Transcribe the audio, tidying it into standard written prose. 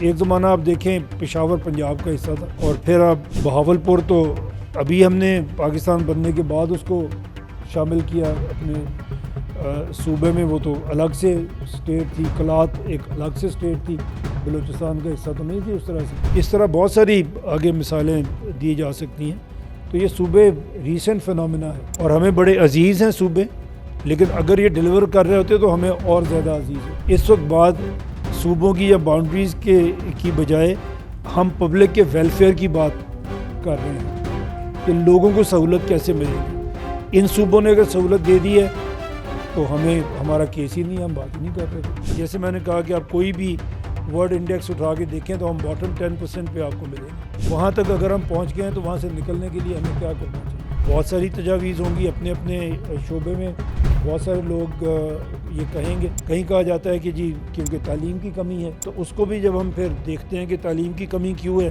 ایک زمانہ آپ دیکھیں پشاور پنجاب کا حصہ تھا اور پھر اب بہاولپور تو ابھی ہم نے پاکستان بننے کے بعد اس کو شامل کیا اپنے صوبے میں. وہ تو الگ سے اسٹیٹ تھی. کلات ایک الگ سے اسٹیٹ تھی, بلوچستان کا حصہ تو نہیں تھی. اس طرح بہت ساری آگے مثالیں دی جا سکتی ہیں. تو یہ صوبے ریسنٹ فنومینا ہے اور ہمیں بڑے عزیز ہیں صوبے, لیکن اگر یہ ڈیلیور کر رہے ہوتے تو ہمیں اور زیادہ عزیز ہے. اس وقت بعد صوبوں کی یا باؤنڈریز کی بجائے ہم پبلک کے ویلفیئر کی بات کر رہے ہیں کہ لوگوں کو سہولت کیسے ملے گی. ان صوبوں نے اگر سہولت دے دی ہے تو ہمیں ہمارا کیس ہی نہیں, ہم بات ہی نہیں کر رہے. جیسے میں نے کہا کہ آپ کوئی بھی ورلڈ انڈیکس اٹھا کے دیکھیں تو ہم باٹم 10% پہ آپ کو ملیں گے. وہاں تک اگر ہم پہنچ گئے ہیں تو وہاں سے نکلنے کے لیے ہمیں کیا کرنا چاہیے. بہت ساری تجاویز ہوں گی اپنے اپنے شعبے میں. بہت سارے لوگ یہ کہیں گے, کہیں کہا جاتا ہے کہ جی کیونکہ تعلیم کی کمی ہے, تو اس کو بھی جب ہم پھر دیکھتے ہیں کہ تعلیم کی کمی کیوں ہے